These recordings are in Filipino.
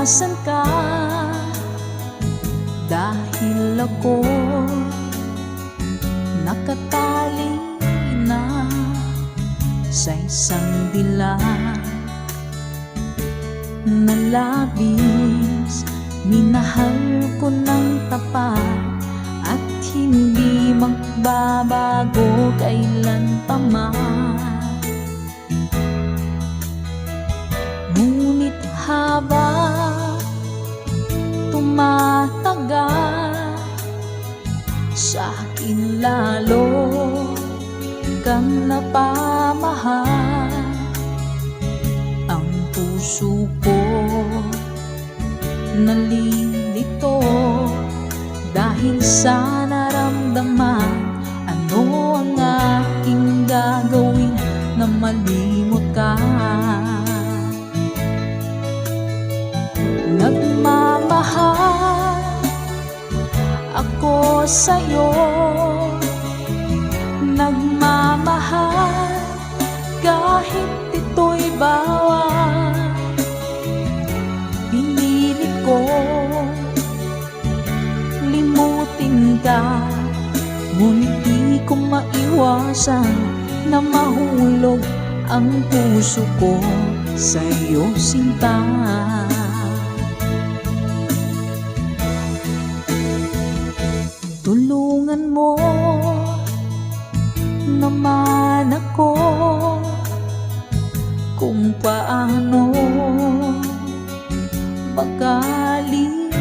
nasan ka? Dahil ako nakatali na sa isang dilag na labis. Minahal ko ng tapat at hindi magbabago kailan pa man. Ngunit habang tumatagal, sa akin lalo kang napamahal. Ang puso ko nalilito dahil sa naramdaman. Ano ang aking gagawin na malimot ka? Nagmamahal ako sa'yo, nagmamahal kahit ito'y bawal. Pinilit ko limutin ka, ngunit di ko maiwasan na mahulog ang puso ko sa'yo, sinta. Tulungan mo naman ako kung paano magalimo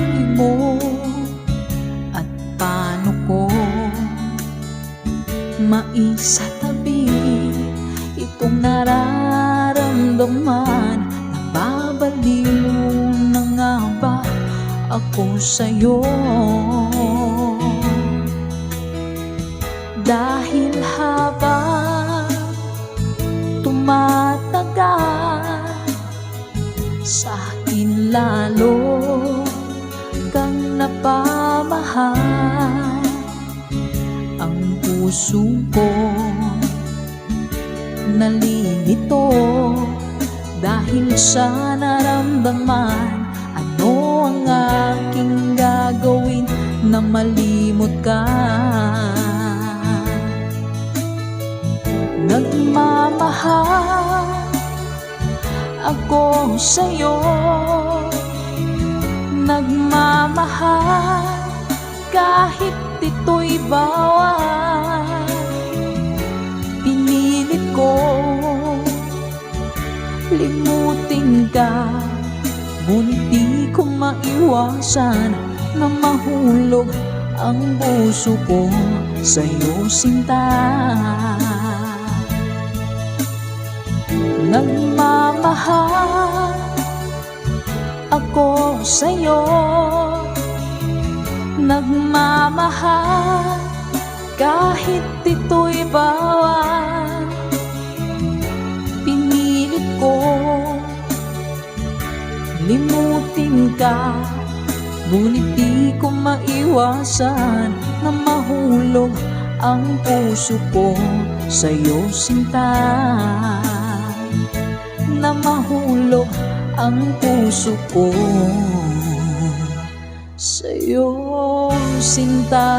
at paano ko maisatabi itong nararamdaman. Nababaliw na nga ba ako sa'yo? Dahil habang tumatagal, sa akin lalo kang napamahal. Ang puso ko nalilito dahil sa naramdaman. Ano ang aking gagawin na malimot ka? Nagmamahal ako sa'yo, nagmamahal kahit ito'y bawal. Pinilit ko limutin ka, ngunit di ko maiwasan na mahulog ang puso ko sa'yo, sinta. Nagmamahal ako sa'yo, nagmamahal kahit ito'y bawal. Pinilit ko limutin ka, ngunit di ko maiwasan na mahulog ang puso ko sa'yo, sinta. Na mahulog ang puso ko sa'yo, sinta.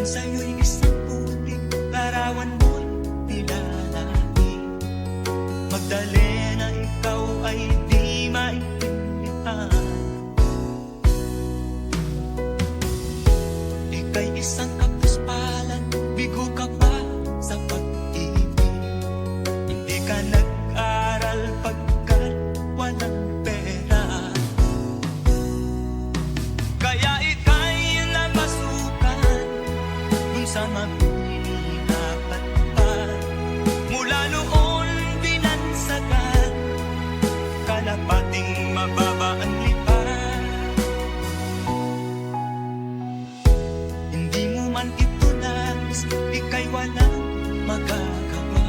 Sa'yo'y isang puting larawan mo'y nilalaki. Magdali na ikaw ay di maintindihan. Ika'y isang kapuspalan, bigo ka pa sa pag-ibig. Hindi ka nag-aral pagkat walang pera. Kaya ika'y napasukan sa mabihirapan pa. Mula noon di magagawa,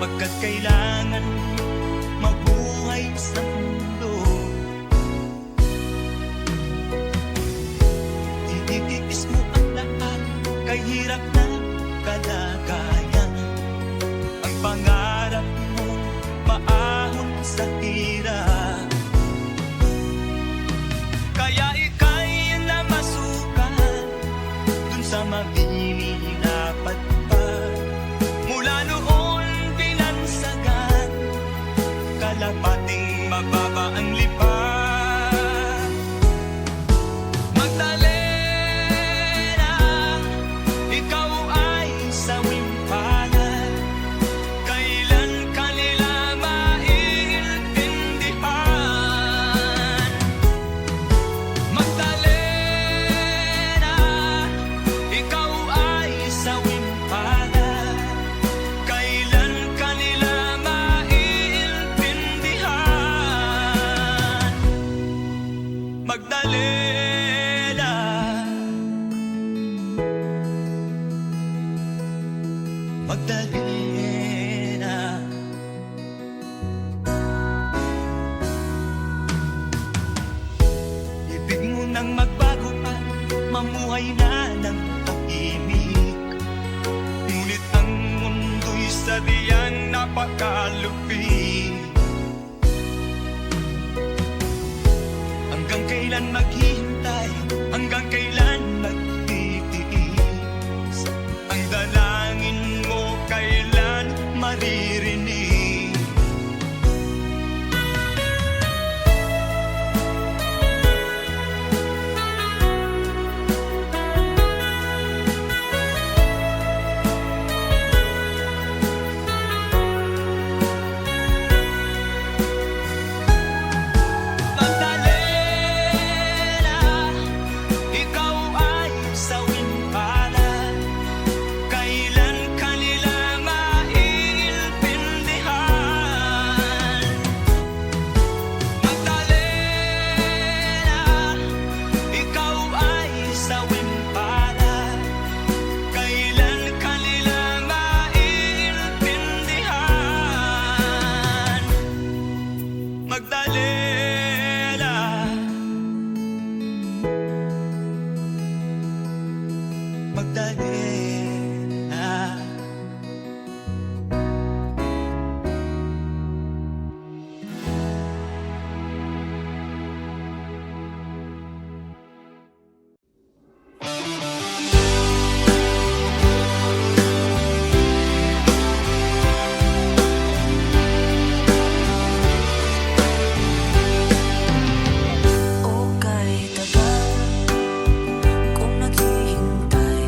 pagkat kailangan mabuhay sa mundo. Tinitiis mo ang lahat, kay hirap na kalagayan. Ang pangarap mo maahon sa hirap, kaya ika'y namasukan dun sa mabininapat pa. Mula noon binansagan, kalapating mababa ang lipat. Magdalena, ikaw ay sawing palad, kailan kanila maiintindihan. Magdalena, ikaw ay sawing palad, kailan kanila maiintindihan. Magdalena, Magdalena. Ibig mo nang magbago pa, mamuhay na ng tahimik. Ngunit ang mundo'y sadyang napakalupit. Hanggang kailan maghihintay, hanggang kailan magtitiis? Ang dalangin mo kailan maririnig? Magdalena, ikaw ay sawing palad, kailan kanila maiintindihan. Magdalena, ikaw ay sawing palad, kailan kanila maiintindihan. Magdalena, Magdalena. O kahit tagal kong naghihintay,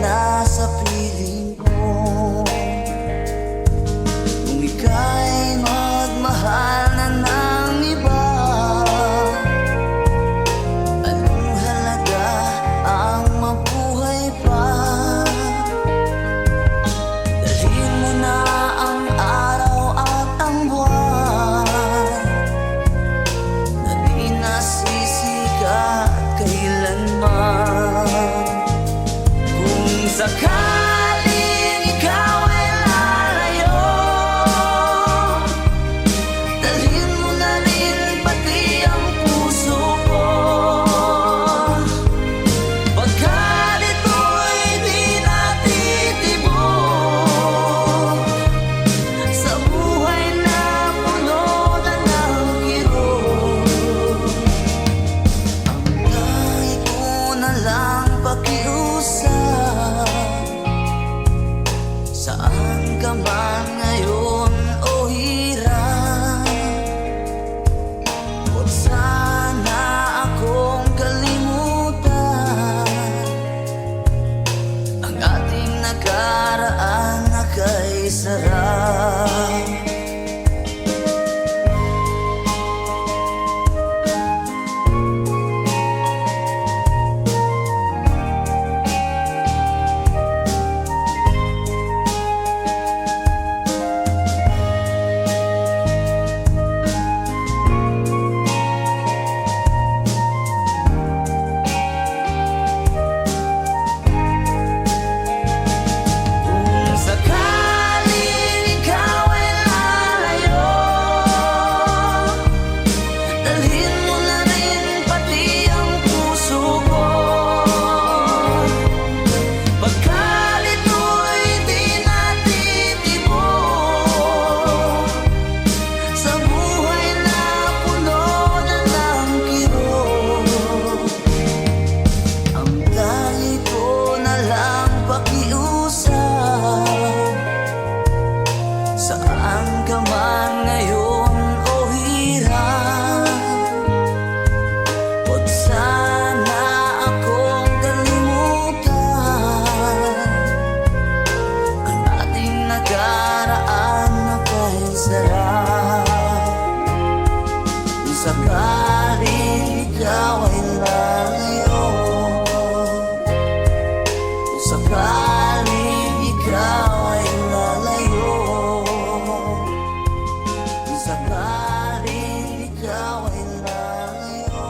nasa piling mo. Kung ika'y magmahal na ng iba, anong halaga ang mabuhay pa? Dalhin mo na ang araw at ang buwan na di nasisikat kailanman. Kung sakaling ikaw ay lalayo, dalhin mo na rin pati ang puso ko. Pagkat ito'y di natitibok sa buhay na puno na ng kirot. Ang tanging ko na lang pakiusap, saan ka man ngayon o hirap, huwag sana akong kalimutan ang ating nakaraan na kay sarap. Kung sakaling ikaw ay lalayo, dalhin mo na rin pati ang puso ko. Pagkat ito'y di natitibok sa buhay na puno na ng kirot. Ang tanging ko na lang pakiusap, saan ka man ngayon o hirap, huwag sana akong kalimutan ang ating nakaraan na kay sarap. Kung sakaling ikaw ay lalayo, kung sakaling ikaw ay lalayo, kung sakaling ikaw ay lalayo,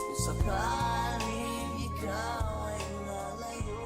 kung sakaling ikaw ay lalayo.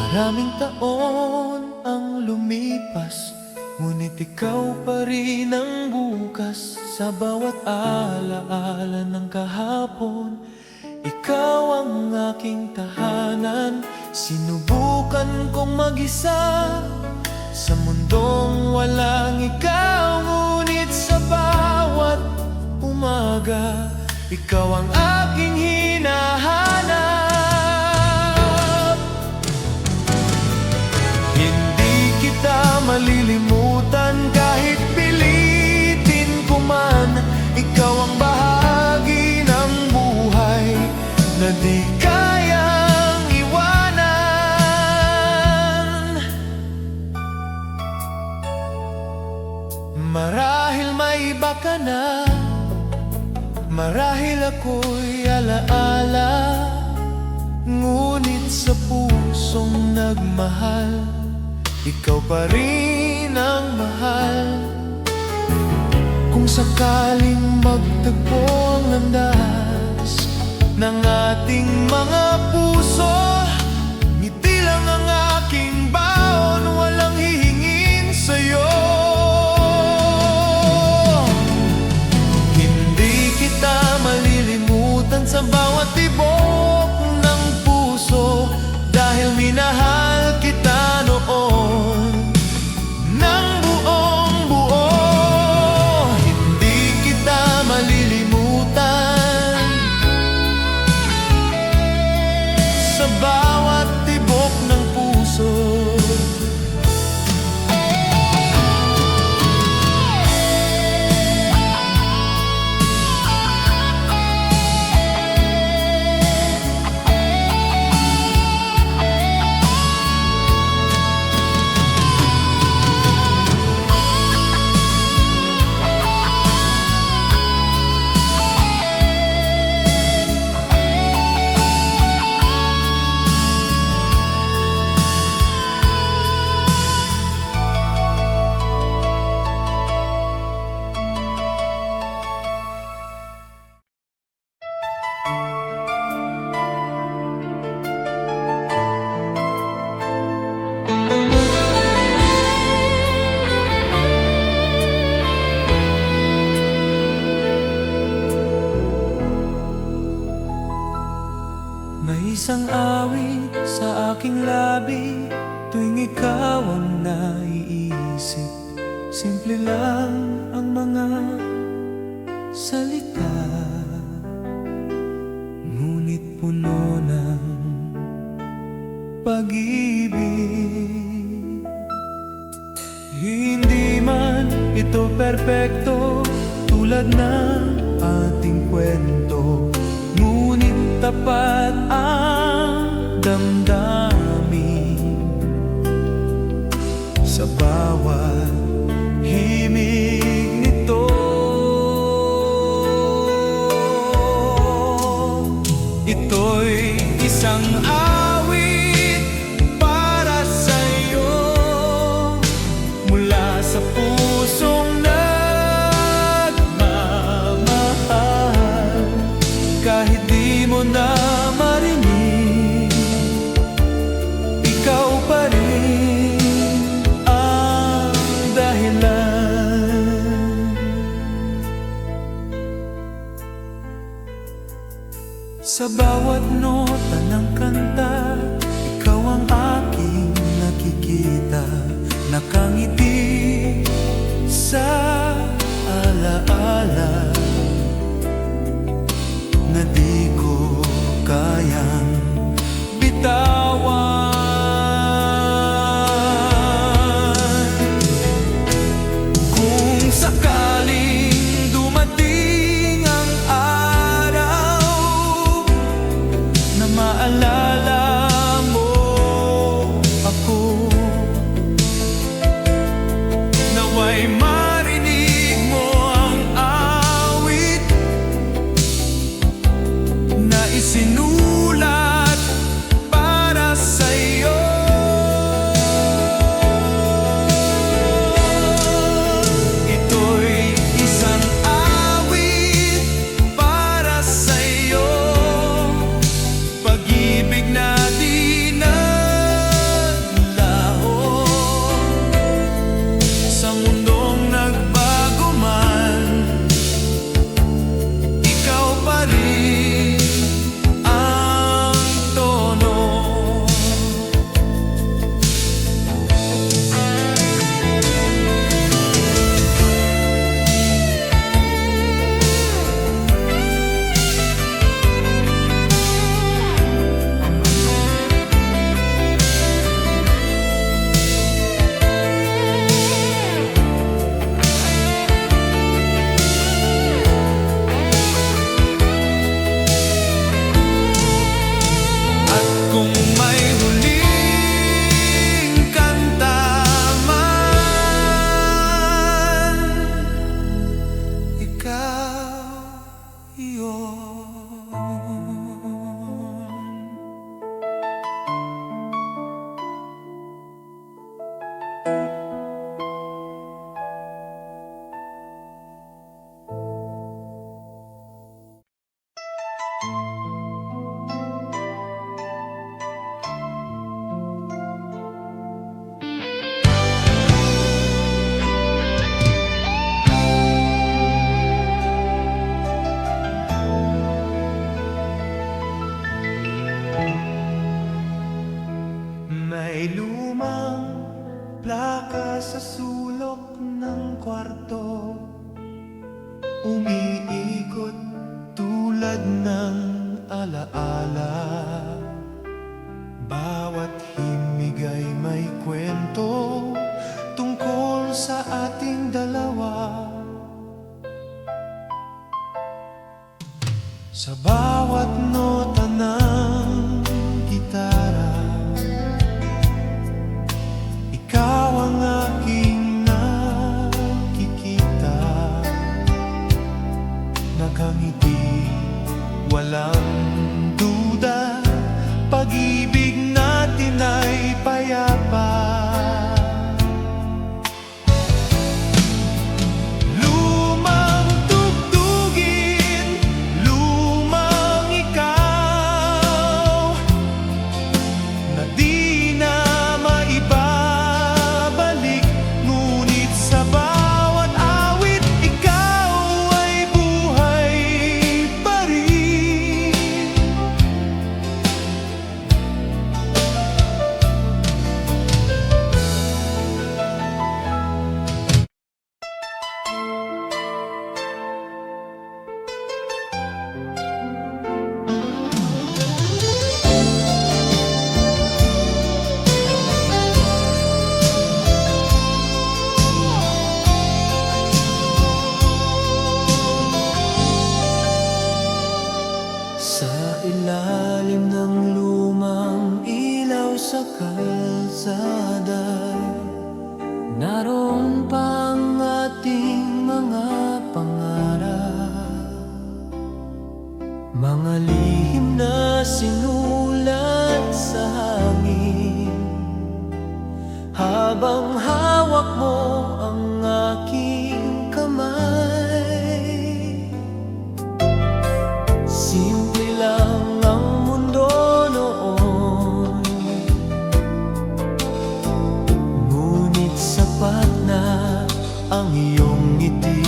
Maraming taon ang lumipas, ngunit ikaw pa rin ang bukas. Sa bawat alaala ng kahapon, ikaw ang aking tahanan. Sinubukan kong mag-isa sa mundong walang ikaw, ngunit sa bawat umaga, ikaw ang aking hinahanap. Hindi kita malilimutan kahit pilitin ko man. Ikaw ang bahagi ng buhay na di kayang iwanan. Marahil may iba ka na, marahil ako'y alaala, ngunit sa pusong nagmahal, ikaw pa rin ang mahal. Kung sakaling magtagpo ang landas ng ating mga puso, ngiti lang ang aking baon, walang hihingin sa'yo. Hindi kita malilimutan sa bawat tibok ng puso, dahil minahal kita noon ng buong buo. Hindi kita malilimutan May isang awit sa aking labi tuwing ikaw ang naiisip. Simple lang ang mga salita, ngunit puno ng pag-ibig. Hindi man ito perpekto tulad ng ating kwento, ngunit tapat ang damdamin sa bawat himig nito. Ito'y isang awit para sa'yo, mula sa pusong nagmamahal. Kahit di mo na marinig, ikaw pa rin ang dahilan. Sa bawat nota ng kanta, ikaw ang aking nakikita. Nakangiti sa alaala na di ko kayang bitawan. Kung sakaling dumating ang araw na maalala mo ako, naway marinig mo ang awit na isinulat para sa'yo. Ito'y isang awit para sa'yo, pag-ibig na di naglaho sa mundong nagbago man. Ikaw pa rin ang tono. At kung may huling kanta man, ikaw iyon. May lumang plaka sa sulok ng kwarto, umiikot tulad ng alaala. Bawat himig ay may kwento tungkol sa ating dalawa. Sa bawat nota ng gitara, ikaw ang aking nakikita. Nakangiti, walang duda, pag-ibig natin ay payapa. Lumang tugtugin, lumang Sa ilalim ng lumang ilaw sa kalsada, naroon pa ang ating mga pangarap, mga lihim na sinulat sa hangin. Habang hawak mo ang aking kamay, simple lang ang mundo noon, ngunit sapat na ang iyong ngiti.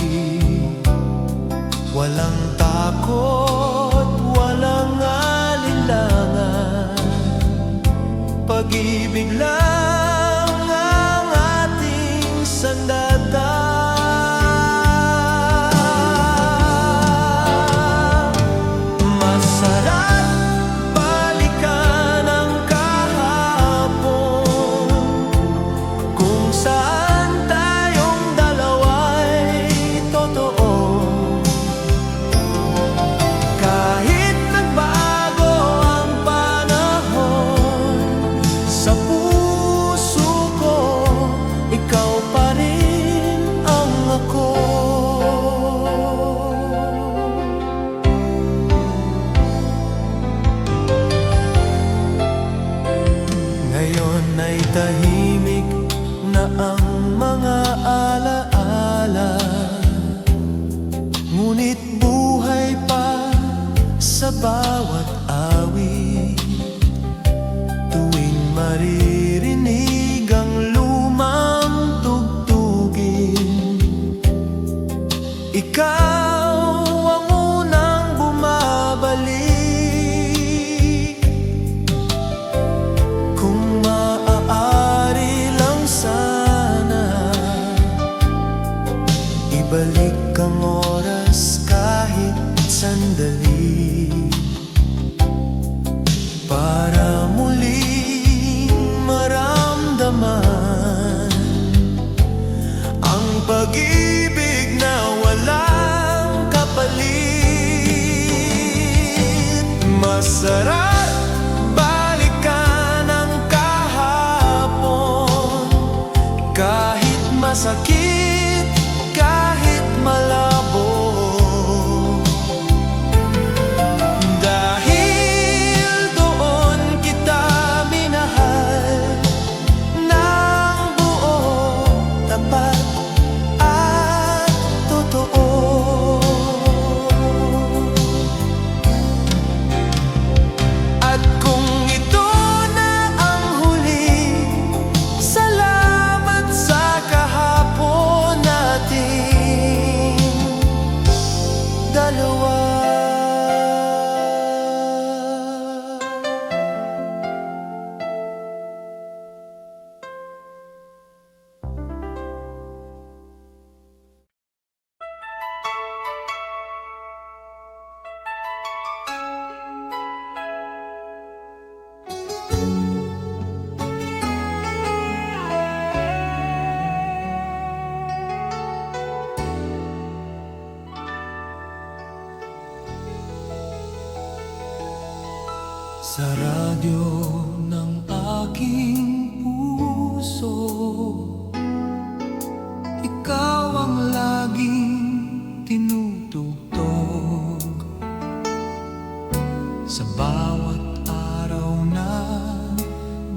Walang takot, walang alinlangan, pag-ibig lang ang ating sandata. Masarap balikan ang kahapon, kung saan tayong dalawa'y totoo. Kahit nagbago ang panahon, sa puso ko ikaw pa rin ang ako. Ngayon ay tahimik na ang mga alaala, ngunit buhay pa sa bawat awit. Tuwing maririnig ang lumang tugtugin, ikaw ang unang bumabalik. Kung maaari lang sana, ibalik ang oras kahit sandali, para muling maramdaman ang pag-ibig na walang kapalit. Masarap balikan ang kahapon, kahit masakit, kahit malabo. Dahil doon kita minahal ng buo, tapat at totoo. At kung ito na ang huli, salamat sa kahapon natin dalawa. Sa radyo ng aking puso, ikaw ang laging tinutugtog. Sa bawat araw na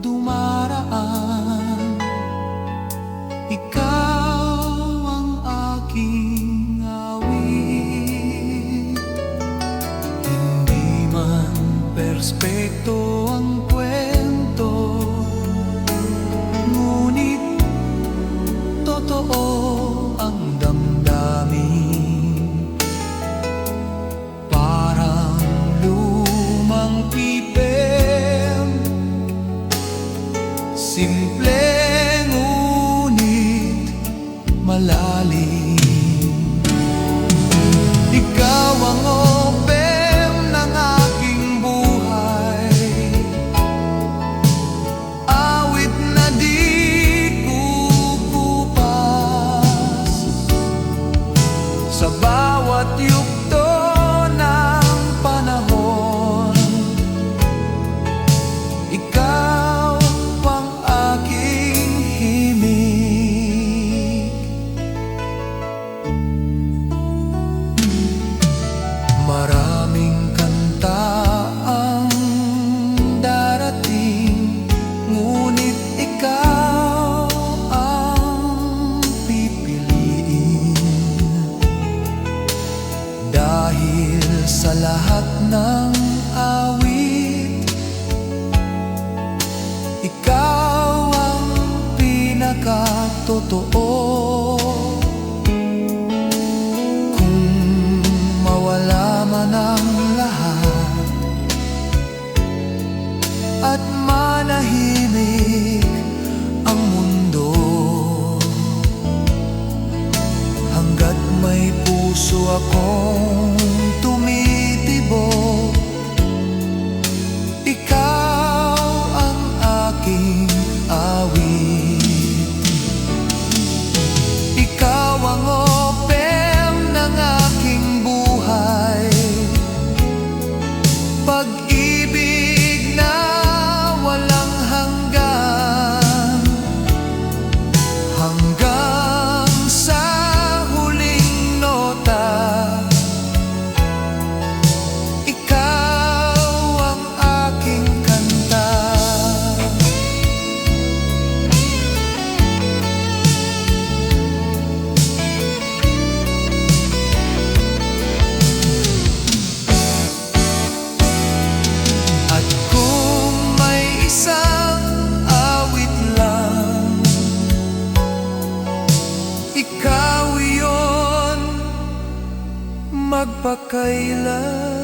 dumaraan, ikaw ang aking awit. Hindi man perspekto ang kwento, ngunit totoo ang damdamin. Parang lumang pipem, simple ngunit malalim. Ikaw ang opem ng aking buhay, lahat ng awit, ikaw ang pinakatotoo. Kung mawala man ang lahat at manahimik ang mundo, hanggat may puso akong tumitibok, ikaw ang aking awit. Ikaw ang opem ng aking buhay, pag-ibig na walang hanggan, hanggang sa huling nota. Ikaw ang aking kanta. At kung may isang awit lang, ikaw iyon magpakailanman.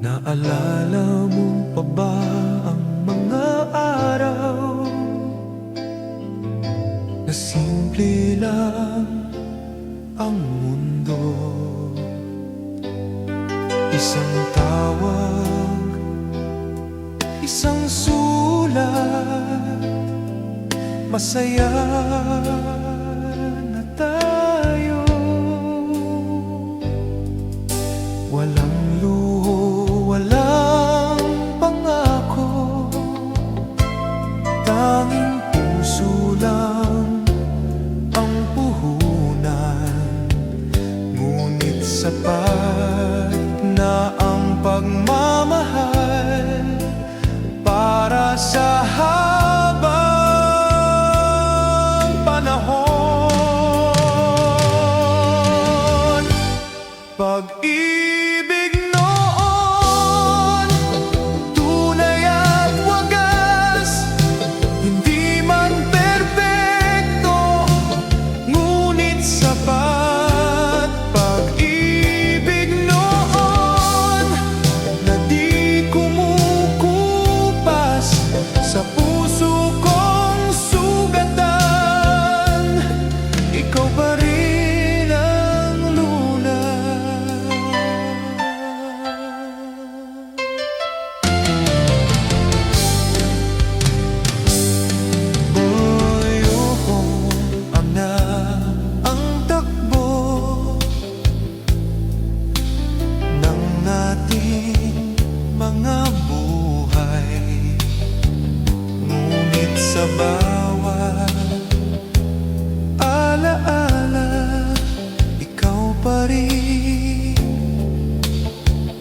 Naalala mo pa ba ang mga araw na simple lang ang mundo? Isang tawag, isang sulat, masaya na tayo. Walang luho, walang pangako, tanging puso lang ang puhunan. Ngunit sapat na ang pagmamahal para sa habang panahon. Pag-ibig noon, tunay at wagas, hindi man perpekto, ngunit sapat. Pag-ibig noon na di kumukupas sa puso kong sugatan, ikaw pa rin ang lunas. Na ang takbo ng ating mga buhay, ngunit sa bawat alaala, ikaw pa rin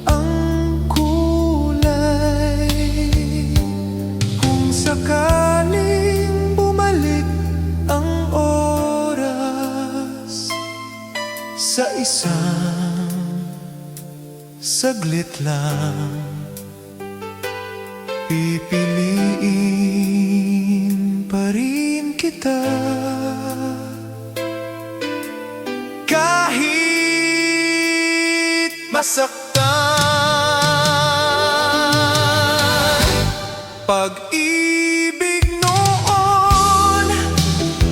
ang kulay. Kung sakaling bumalik ang oras sa isang saglit lang, pipiliin pa rin kita. Kahit masaktan, pag-ibig noon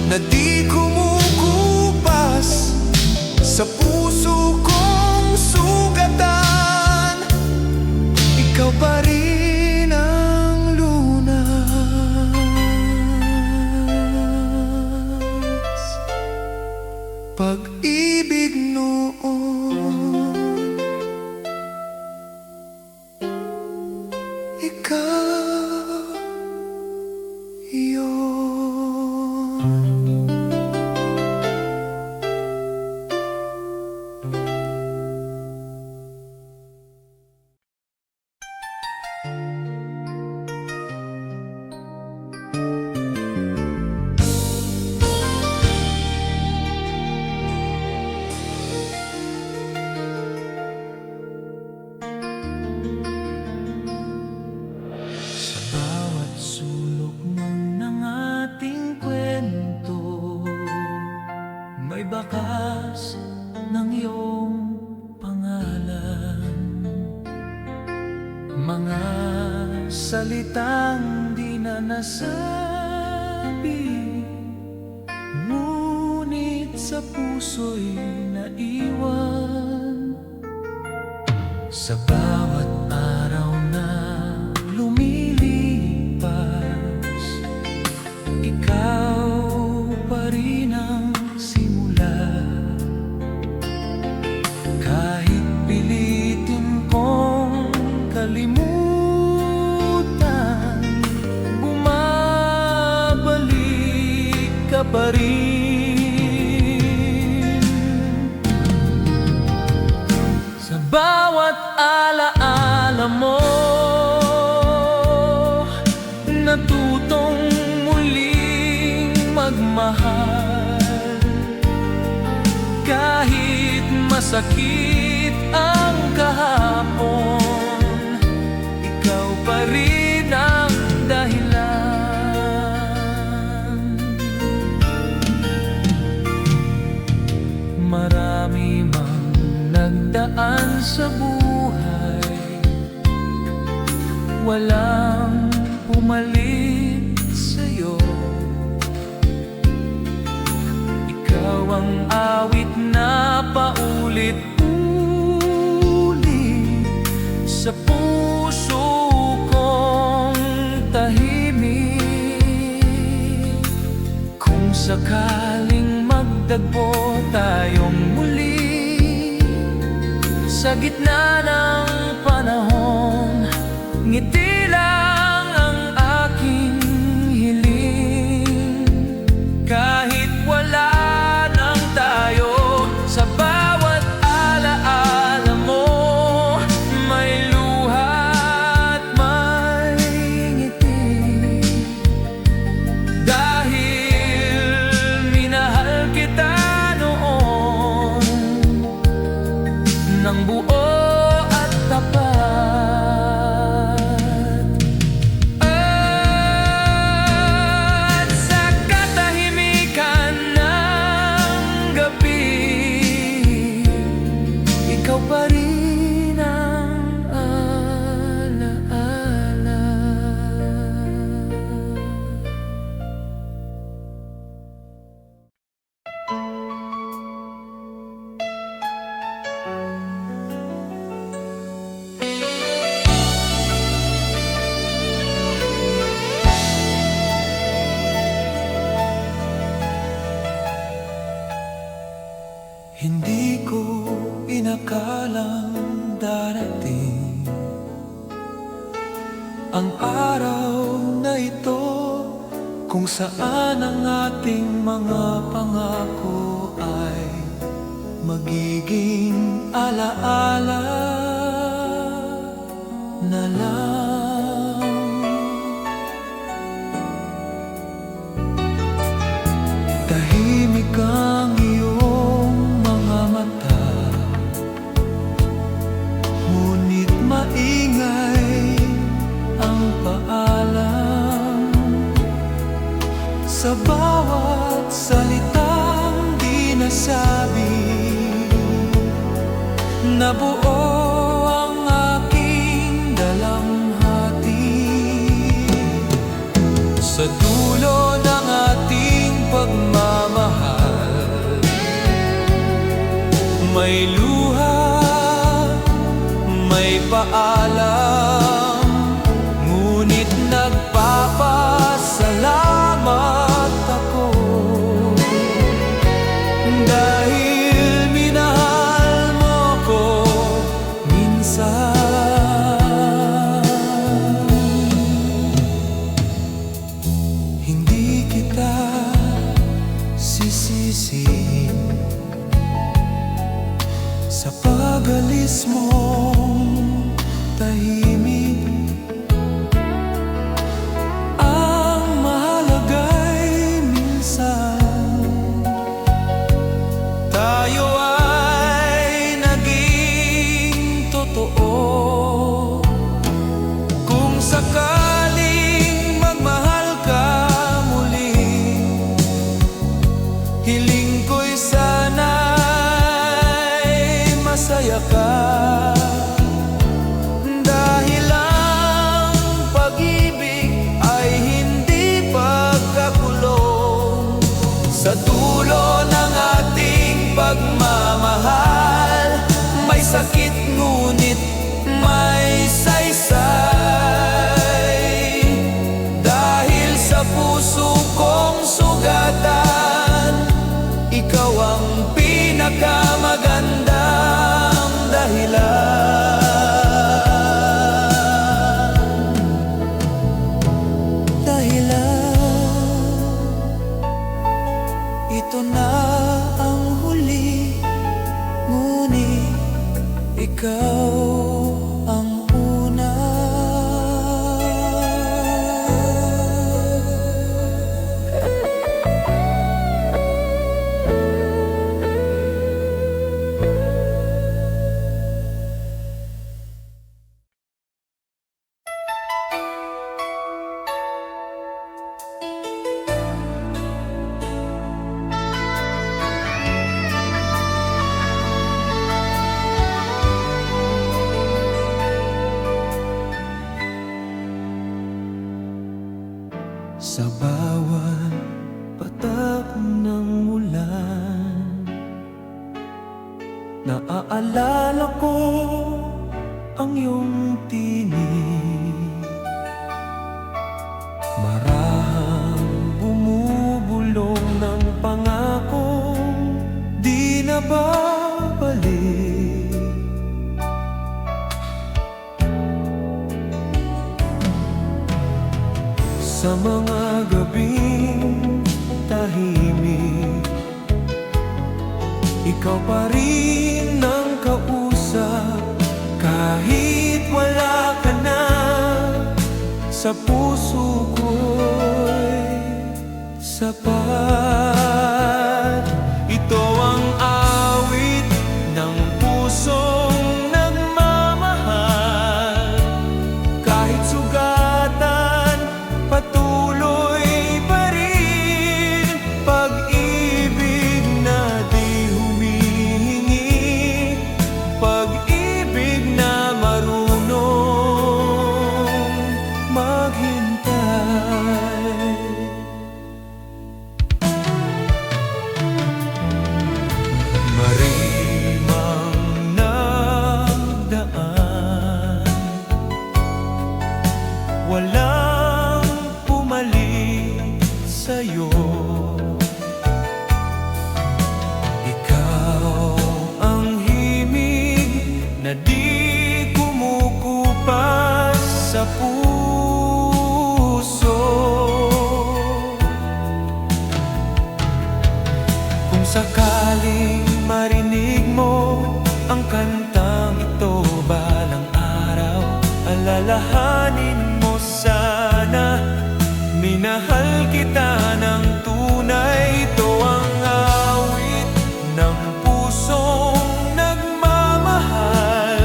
na di kumukupas sa puso kong sugatan, ikaw pa rin ang lunas. Sa bawat sulok ng ating kwento, may bakas ng iyong pangalan. Mga salitang di na nasabi, ngunit sa puso'y naiwan. Sa bawat araw na lumilipas, ikaw pa rin ang simula. Kahit pilitin kong kalimutan, bumabalik ka pa rin. Sa bawat alaala mo, natutong muling magmahal. Kahit masakit ang kahapon, ikaw pa rin ang dahilan. Marami mang nagdaan sa buhay, walang pumalit sa'yo. Ikaw ang awit na paulit-ulit sa puso kong tahimik. Kung sakaling magdagpo tayong muli sa gitna ng panahon, ngiti lang ang aking hiling. Kahit wala nang tayo, sa bawat alaala mo, may luha at may ngiti. Dahil minahal kita noon ng buo at tapat. At sa katahimikan ng gabi, ikaw pa rin ang alaala. Hindi ko inakalang darating ang araw na ito, kung saan ang ating mga pangako ay magiging alaala na lang. Tahimik ang iyong mga mata, ngunit maingay ang paalam. Sa bawat salitang di nasabi, nabuo ang aking dalamhati. Sa dulo ng ating pagmamahal, may luha, may paalam, ngunit nagpapasalamat ako dahil minahal mo ko minsan. Hindi kita sisisihin sa pag-alis mong tahimik. Ang mahalaga'y minsan tayo ay naging totoo. Kung sakaling magmahal ka muli, hiling ko'y sana'y masaya ka. Dahil ang pag-ibig ay hindi pagkakulong. Sa dulo ng ating pagmamahal, may sakit ngunit may saysay. Dahil sa puso kong sugatan, ikaw ang pinakamagandang dahilan. Ito na ang huli, ngunit ikaw ang una. Sa bawat patak ng ulan, naaalala ko ang iyong tinig. Marahang bumubulong ng pangakong di na babalik. Sa mga gabing tahimik, ikaw pa rin ang kausap. Kahit wala ka na, sa puso ko'y sapat. Ito ang awit ng pusong nagmamahal. Kahit sugatan, patuloy pa rin. Pag-ibig na di humihingi, pag-ibig na marunong maghintay. Marimang nagdaan, walang pumalit sa'yo. Ikaw ang himig na di kumukupas sa puso. Kung sakaling marinig mo ang kantang ito balang araw, alalahanin mo sana, minahal kita ng tunay. Ito ang awit ng pusong nagmamahal.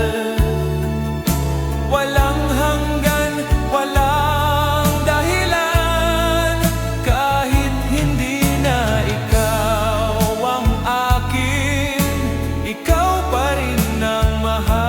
Walang hanggan, walang dahilan. Kahit hindi na ikaw ang akin, ikaw pa rin ang mahal.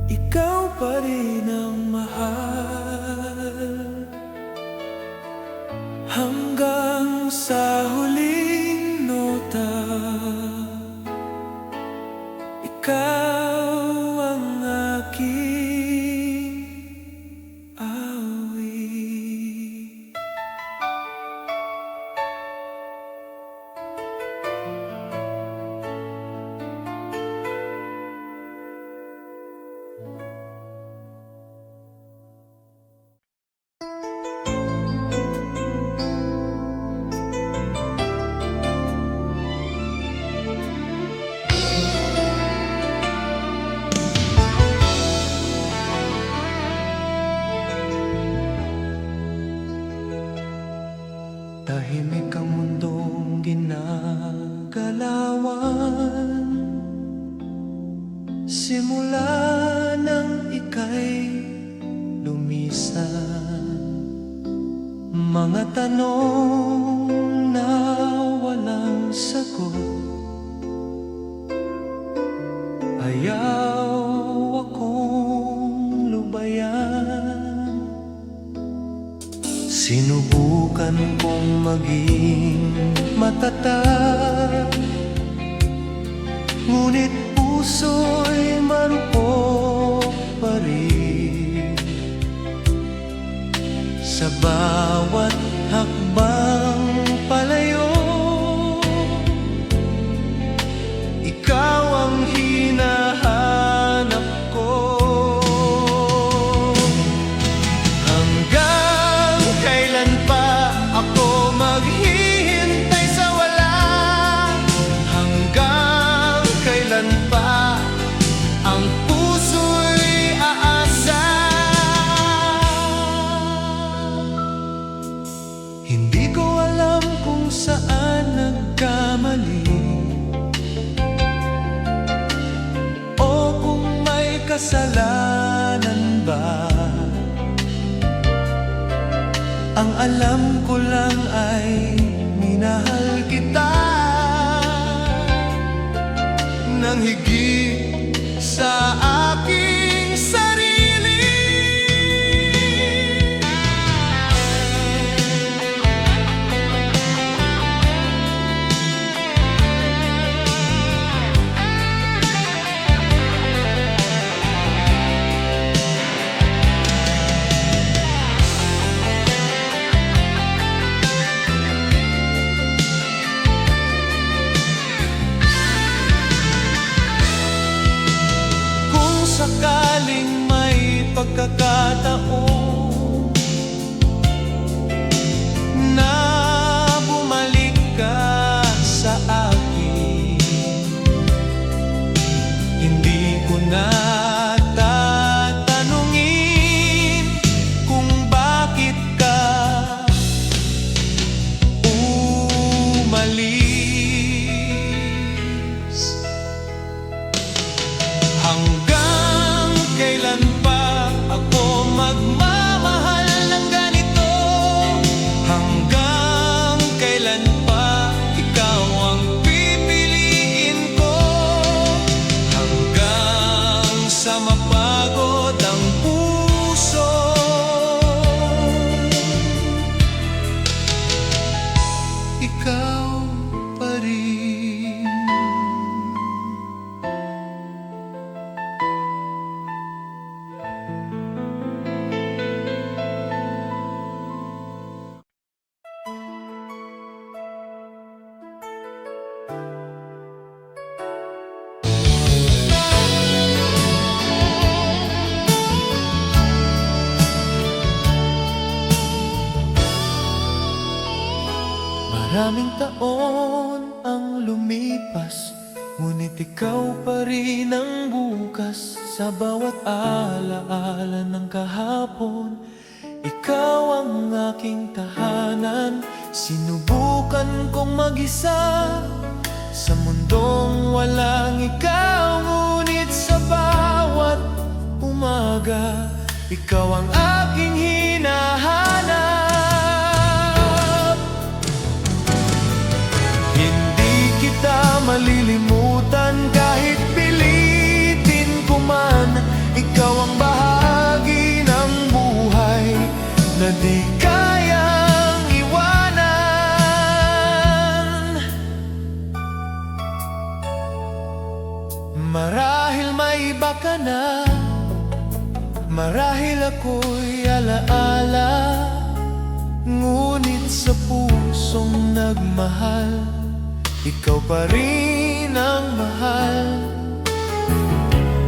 ikaw pa rin ang mahal. Hanggang sa huling nota, ikaw ang aking awit. Tahimik ang mundong ginagalawan, simula nang ika'y lumisan. Mga tanong na walang sagot, ayaw akong lubayan. Sinubukan kong maging matatag, ngunit puso'y marupok pa rin. Sa bawat hakbang palayo, ikaw ang hinahanap ko. Hanggang kailan pa ako maghihintay sa wala? Hanggang kailan pa ang puso'y aasa? Hindi ko alam kung saan nagkamali, o kung may kasalanan ba. Ang alam ko lang ay minahal kita nang higit sa aking sarili. Kung sakaling may pagkakataon na bumalik ka sa akin, hindi ko na tatanungin kung bakit ka umalis. Hanggang kailan pa ako magmamahal ng ganito? Hanggang kailan pa ikaw ang pipiliin ko? Hanggang sa mapagod ang puso, ikaw pa rin. Maraming taon ang lumipas, ngunit ikaw pa rin ang bukas. Sa bawat alaala ng kahapon, ikaw ang aking tahanan. Sinubukan kong mag-isa sa mundong walang ikaw, ngunit sa bawat umaga, ikaw ang aking hinahanap. Hindi kita malilimutan kahit pilitin ko man. Ikaw iba ka na. Marahil ako'y alaala, ngunit sa pusong nagmahal, ikaw pa rin ang mahal.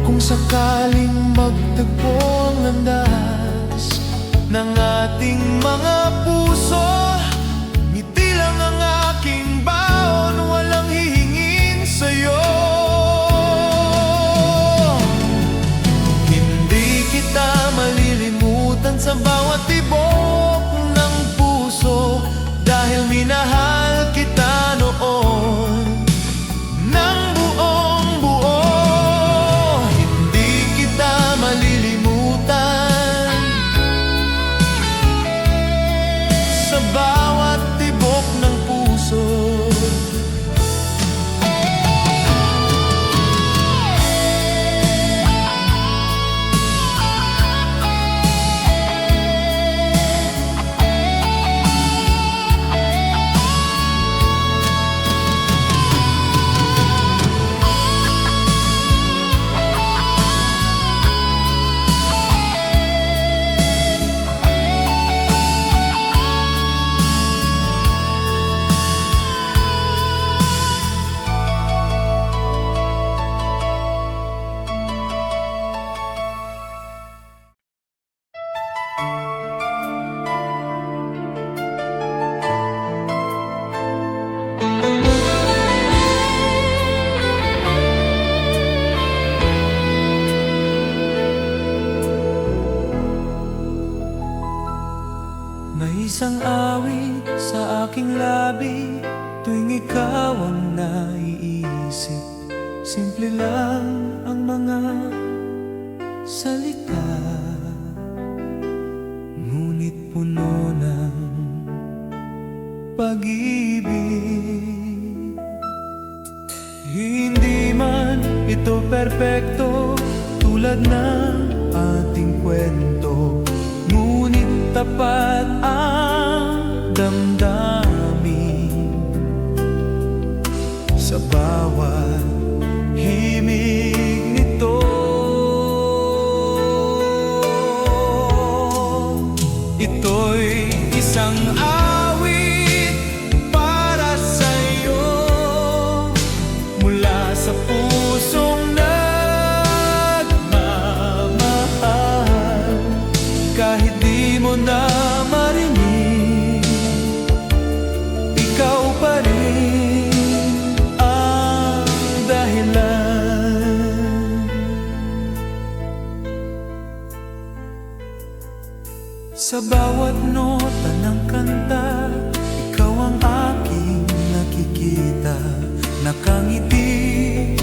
Kung sakaling magtagpo ang landas ng ating mga puso, ngiti lang ang aking baon, walang hihingin sa'yo. Hindi kita malilimutan sa bawat tibok ng puso, dahil minahal kita noon ng buong buo. Hindi kita malilimutan sa bawat tibok ng puso. May isang awit sa aking labi tuwing ikaw ang naiisip. Simple lang ang mga salita, ngunit puno ng pag-ibig. Hindi man ito perpekto tulad ng ating kwento, ngunit tapat ang damdamin sa bawat himig nito. Ito'y isang awit para sa'yo, mula sa pusong nagmamahal. Kahit di mo na marinig, ikaw pa rin ang dahilan. Sa bawat nota ng kanta, ikaw ang aking nakikita. Nakangiti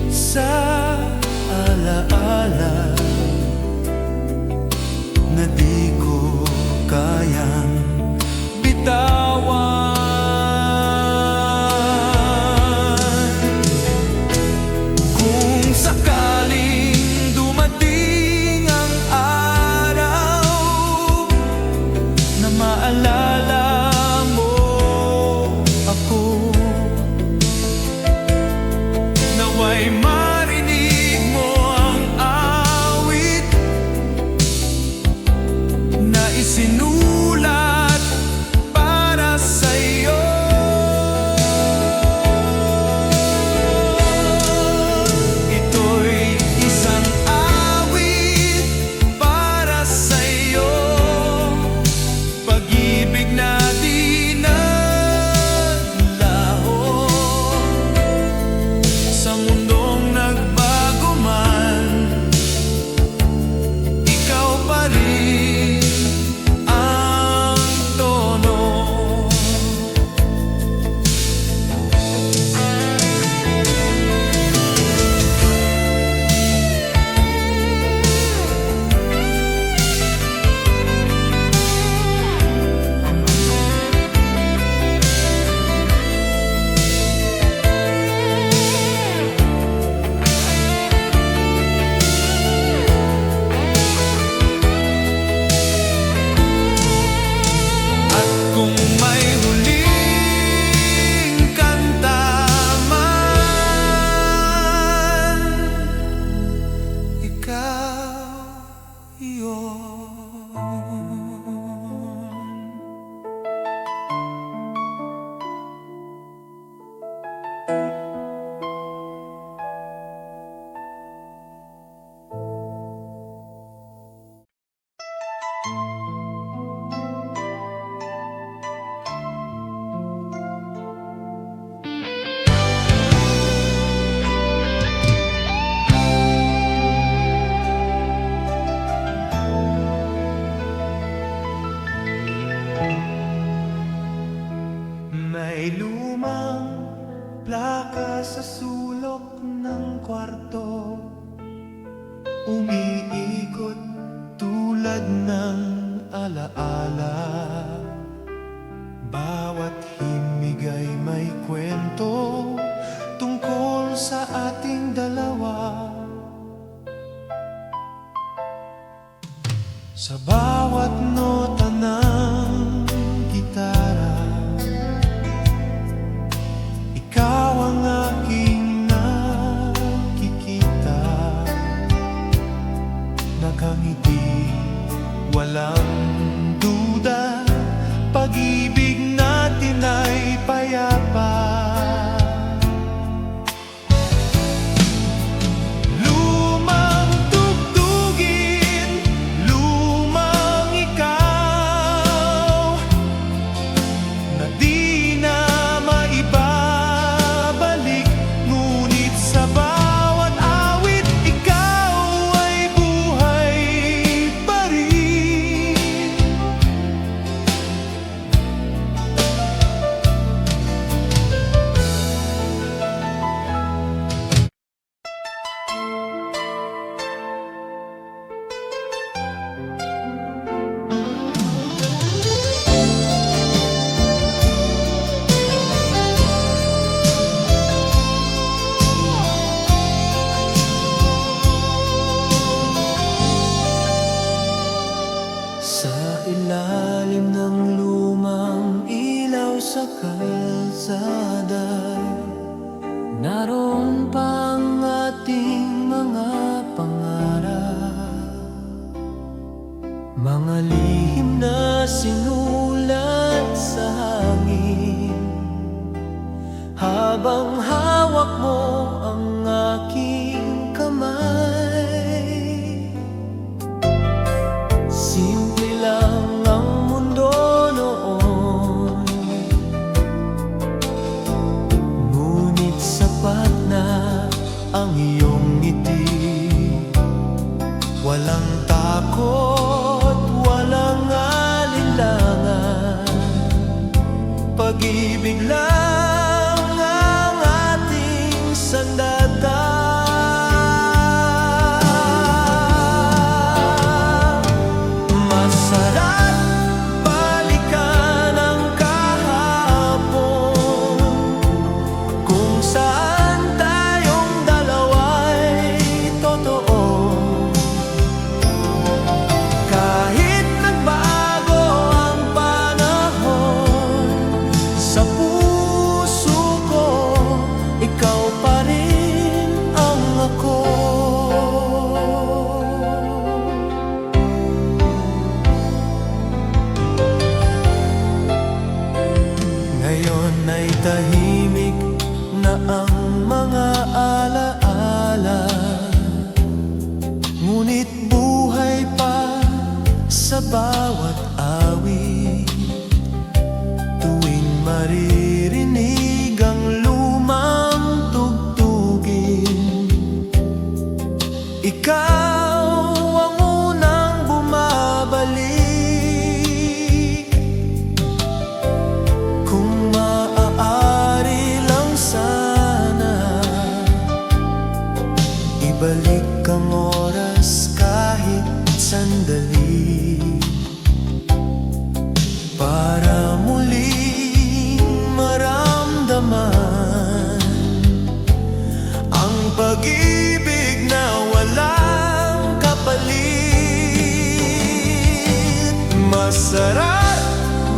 sa alaala na di ko kayang bitawan. Kung sakaling dumating ang araw na maalala mo ako, naway marinig mo ang umiikot tulad ng alaala. Bawat himig ay may kwento tungkol sa ating dalawa. Sa bawat nota ng gitara, ikaw ang aking nakikita. Nakangiti, walang duda, pag-ibig natin ay payapa. Lumang tugtugin, lumang ikaw, na di na maibabalik. Ngunit sa bawat awit, ikaw ay buhay pa rin. Sa ilalim ng lumang ilaw sa kalsada, naroon pa ang ating mga pangarap, mga lihim na sinulat sa hangin. Habang hawak mo ang aking kamay, simple lang ang mundo noon, ngunit sapat na ang iyong ngiti. Walang takot, walang alinlangan, pag-ibig lang ang ating sandata. Masarap balikan ang kahapon, kung saan tayong dalawa'y totoo. Kahit nagbago ang panahon, sa puso ko ikaw pa rin ang ako. Ngayon ay tahimik na ang mga alaala, ngunit buhay pa sa bawat awit. Tuwing maririnig ang lumang tugtugin, ikaw ang unang bumabalik. Kung maaari lang sana, ibalik ang oras kahit sandali, para muling maramdaman ang pag-ibig na walang kapalit. Masarap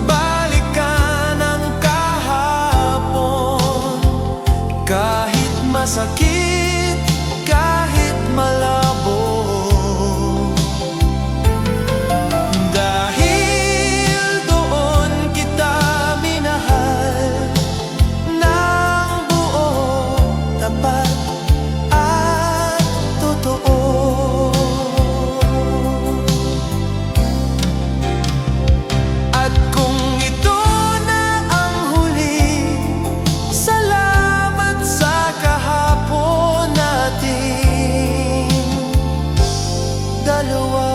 balikan ang kahapon, kahit masakit, kahit malabo. Dahil doon kita minahal ng buo, tapat at totoo. At kung ito na ang huli, salamat sa kahapon natin dalawa.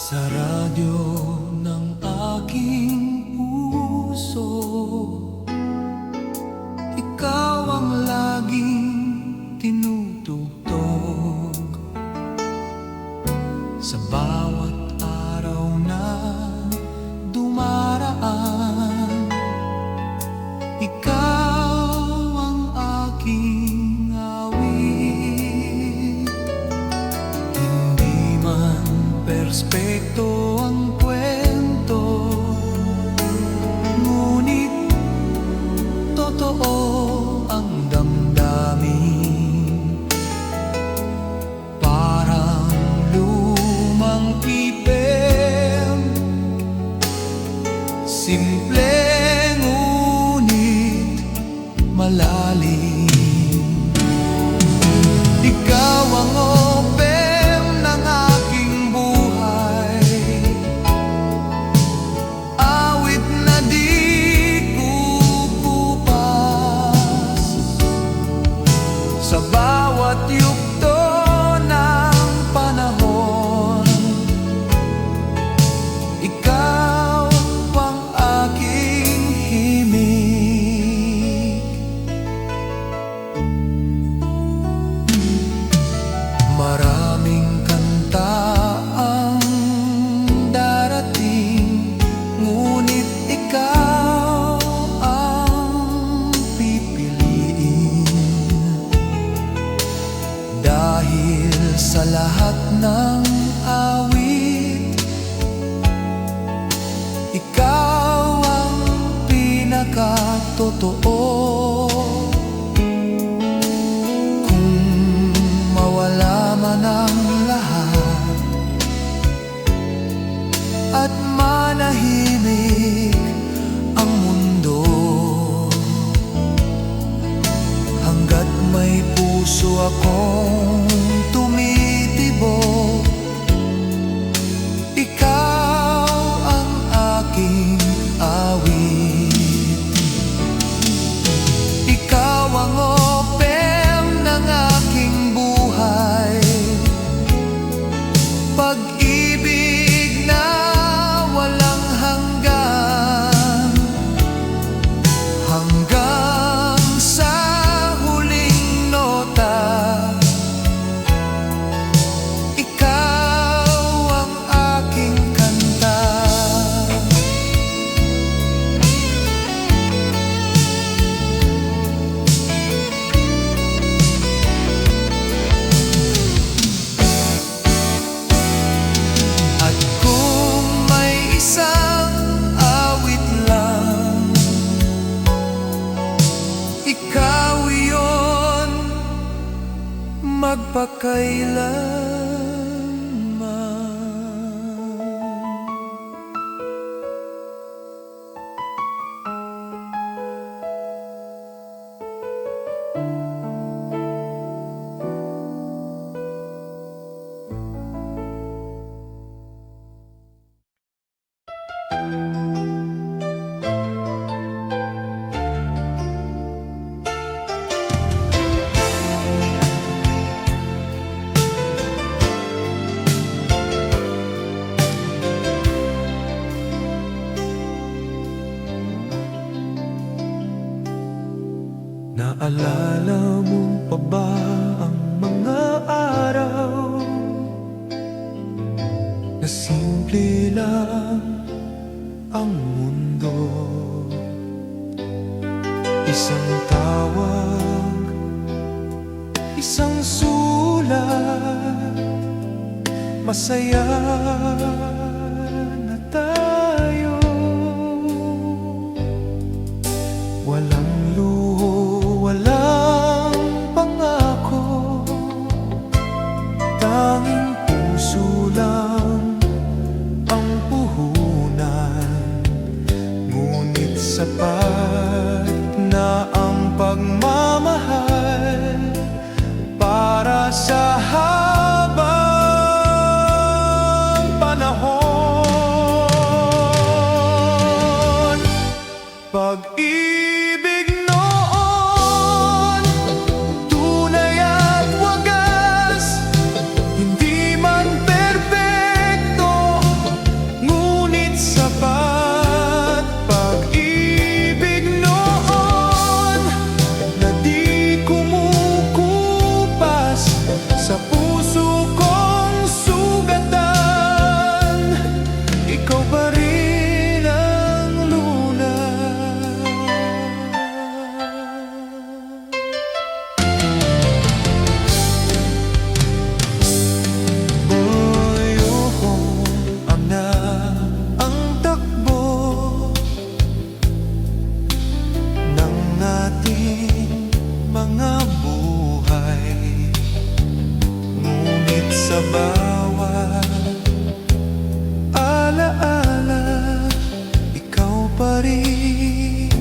Sa radyo ng aking puso, ikaw ang laging tinutugtog. Sa bawat araw na dumaraan, ikaw ang aking awit. Hindi man perspekto ang kwento, ngunit totoo ang damdamin. Parang lumang pipem, simple ngunit malalim. Ikaw ang opem ng aking buhay, awit na di kukupas. Sa bawat yugto ng panahon, ikaw ang aking himig. Maraming kanta ang darating, ngunit ikaw ang pipiliin. Dahil sa lahat ng awit, ikaw ang pinakatotoo. Kung mawala man ang lahat at manahimik ang mundo, hanggat may puso akong tumitibok, ikaw ang aking awit. Ikaw ang opem ng aking buhay, pag-ibig na walang hanggan, hanggang sa huling nota. Ikaw ang aking kanta. At kung may isang awit lang, ikaw iyon magpakailanman. Naalala mo pa ba ang mga araw na simple lang ang mundo? Isang tawag, isang sulat, masaya na tayo. Walang luho, walang pangako, tanging puso lang ang puhunan. Ngunit sapat na ang pagmamahal para sa habang panahon. Pag-ibig noon, tunay at wagas, hindi man perpekto Sa bawat alaala, ikaw pa rin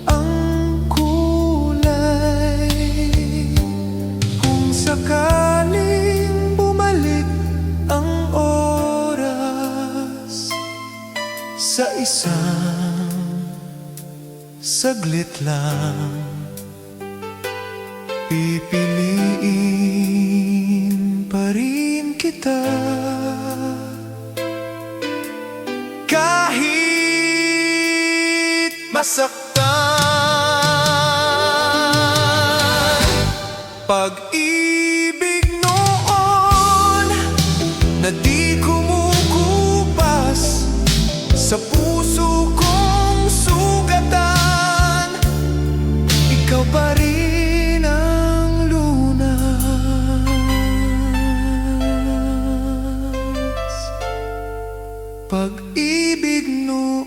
ang kulay. Kung sakaling bumalik ang oras sa isang saglit lang, pipiliin pa rin kita. Kahit masaktan, pag-ibig noon na di kumukupas sa puso kong sugatan, ikaw pa rin ang lunas. Pag-ibig noon,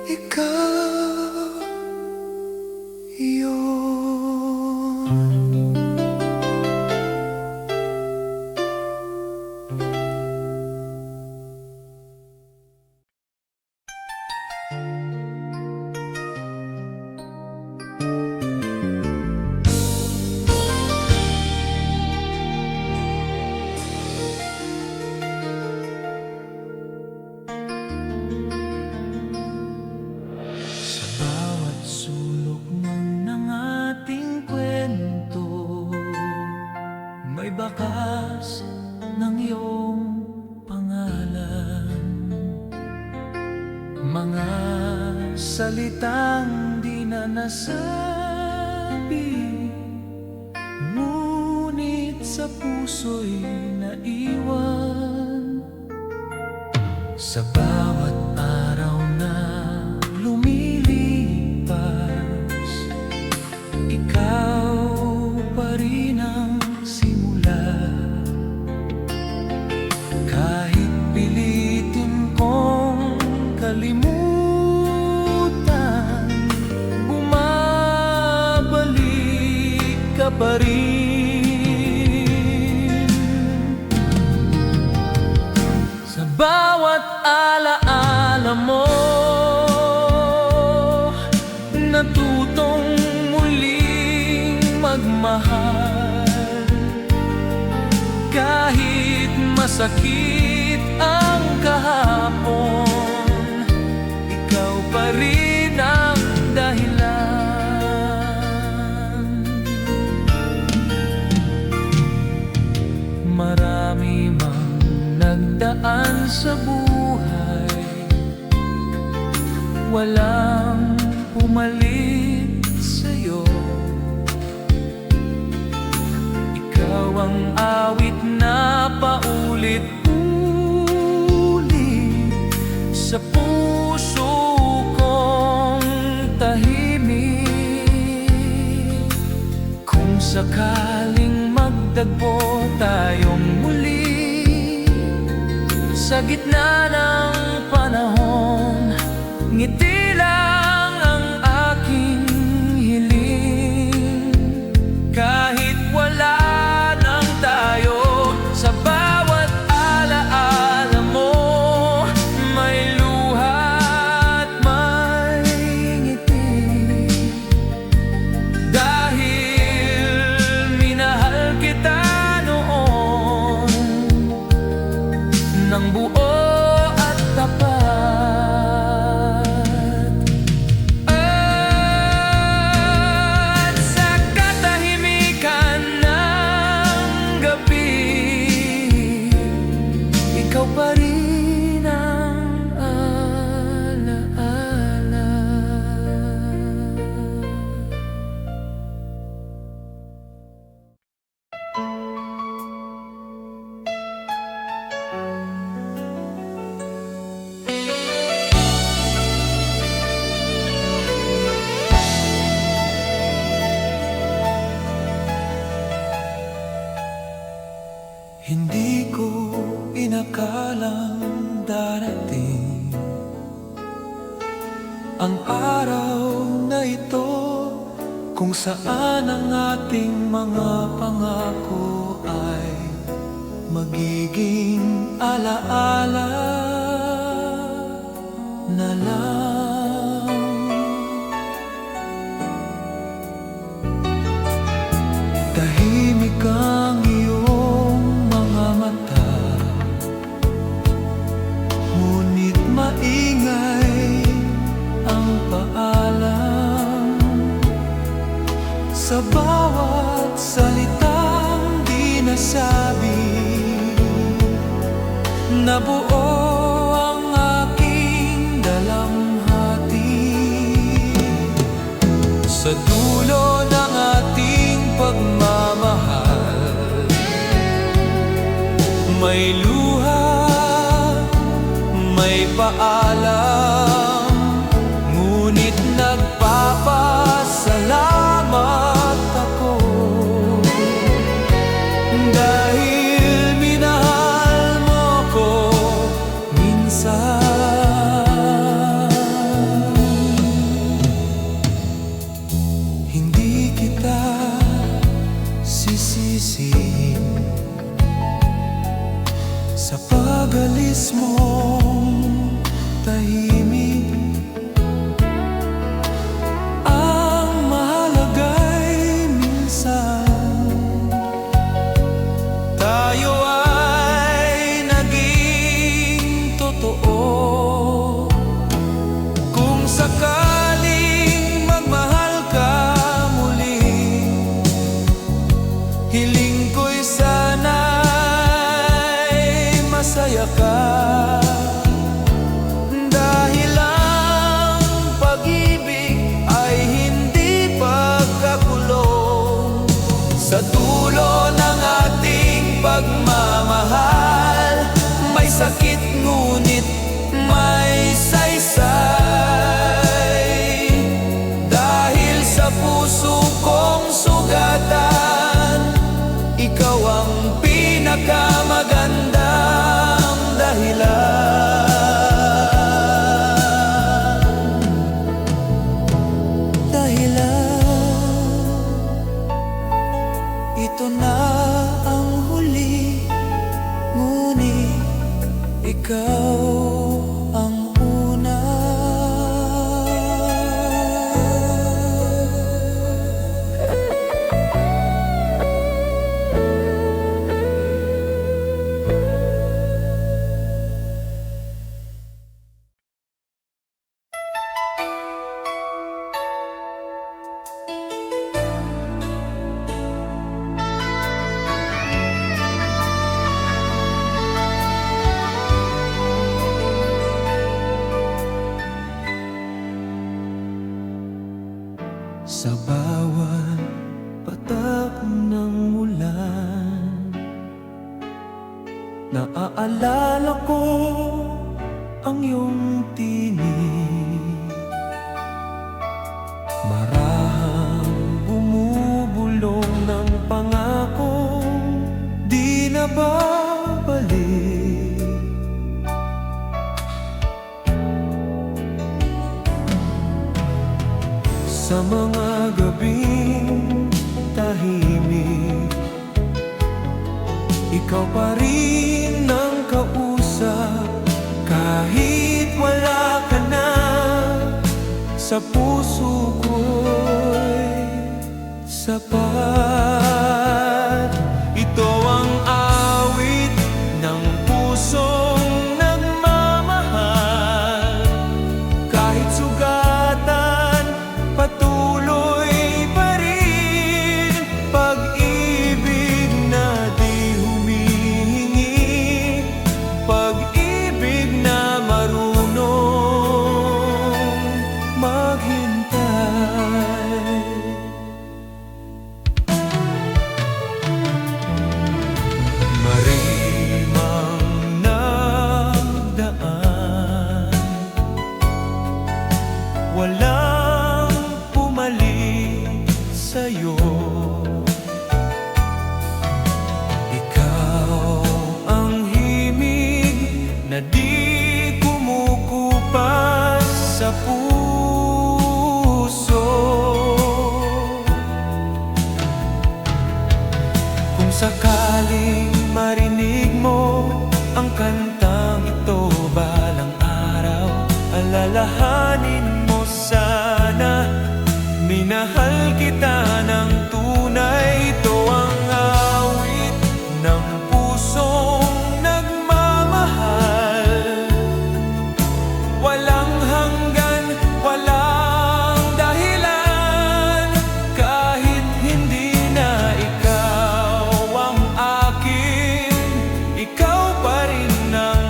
ikaw yun. Sa bawat sulok ng ating kwento, may bakas ng iyong pangalan. Mga salitang di na nasabi, ngunit sa puso'y naiwan. Sa bawat araw na lumilipas, ikaw pa rin ang simula. Kahit pilitin kong kalimutan, bumabalik ka pa rin. Sa bawat alaala mo, natutong muling magmahal. Kahit masakit ang kahapon, ikaw pa rin ang dahilan. Marami mang nagdaan sa buhay, walang pumalit sa'yo. Ikaw ang awit na paulit-ulit sa puso kong tahimik. Kung sakaling magdagpo tayong muli sa gitna ng panahon, ngiti lang ang aking hiling. Kahit wala nang tayo, sa bawat alaala mo, may luha at may ngiti. Dahil minahal kita noon ng buo at tapat. At sa katahimikan ng gabi, ikaw pa rin ang alaala. Hindi ko inakalang darating ang araw na ito kung saan ang ating mga pangako ay magiging alaala na lang. Tahimik ang iyong mga mata, ngunit maingay ang paalam sa bawat salitang di nasabi. Nabuo ang aking dalamhati sa dulo ng ating pagmamahal. May luha, may paalam, ngunit nagpapasalamat ako dahil minahal mo ko minsan. Hindi kita sisisihin sa pag-alis mong tahimik. Ang mahalaga'y minsan tayo ay naging totoo. Kung sakaling magmahal ka muli, hiling ko'y sana'y masaya ka, dahil ang pag-ibig ay hindi pagkakulong. Sa dulo ng ating pagmamahal, may sakit ngunit may saysay, dahil sa puso kong sugatan, ikaw ang pinakamagandang dahilan. Ito na ang huli, ngunit ikaw ang una. Sa bawat patak ng ulan, naaalala ko ang iyong tinig. Marahang bumubulong ng pangakong di na babalik. Sa mga gabing tahimik, ikaw pa rin ang kausap. Kahit wala ka na, sa puso ko'y sapat. Ito ang awit ng pusong nagmamahal. Kahit sugatan, patuloy pa rin. Pag-ibig na di humihingi, pag-ibig na marunong maghintay. sakaling marinig mo ang kantang ito balang araw, alalahanin mo sana, minahal kita ng tunay. Ito ang awit ng pusong nagmamahal, walang hanggan, walang dahilan. Kahit hindi na ikaw ang akin, ikaw pa rin ang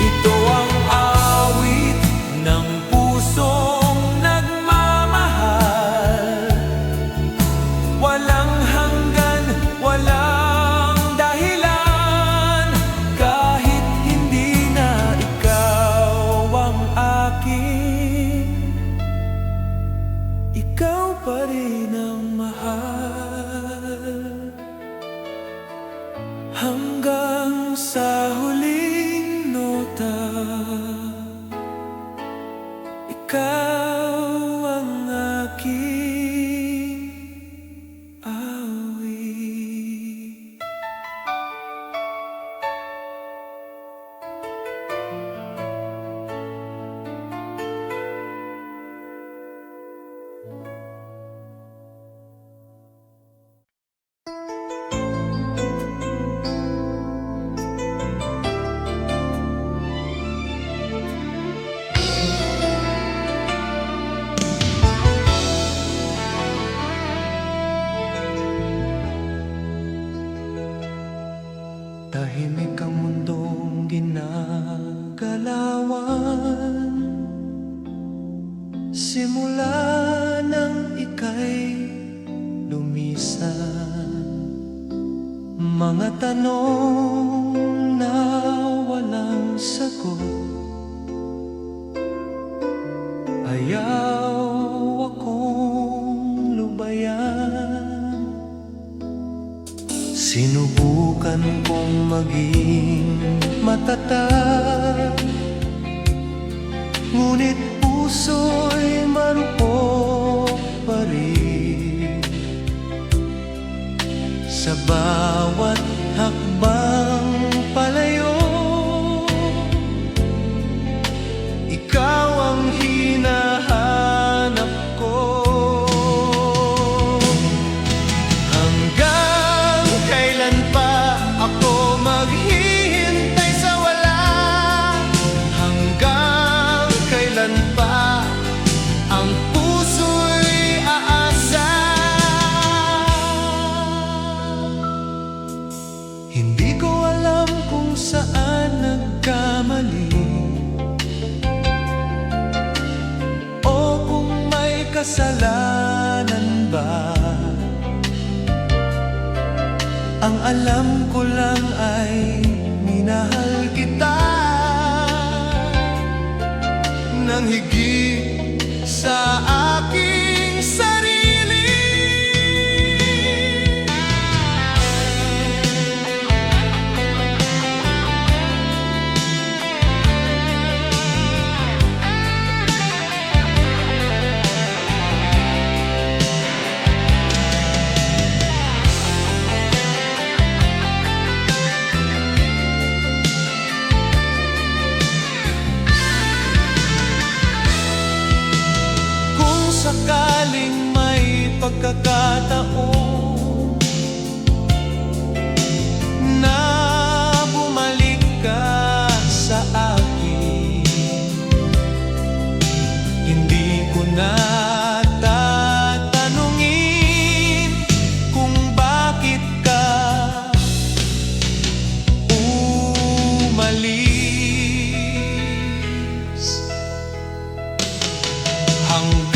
Ito ang awit ng pusong nagmamahal, walang hanggan, walang dahilan. Kahit hindi na ikaw ang akin, ikaw pa rin ang mahal. Hanggang sa huling nota, ikaw ang aking awit. Tahimik ang mundong ginagalawan, simula nang ika'y lumisan. Mga tanong na walang sagot, ayaw akong lubayan. Sinubukan kong maging matatag, ngunit puso'y marupok pa rin. Sa bawat hakbang palayo, ikaw ang hinahanap ko. Hanggang kailan pa ako maghihintay sa wala? Hanggang kailan pa ang puso'y aasa? Hindi ko alam kung saan nagkamali, o kung may kasalanan ba. Ang alam ko lang ay minahal kita nang higit sa aking sarili. Sakaling may pagkakataon na bumalik ka sa akin, hindi ko na tatanungin kung bakit ka umalis. Hanggang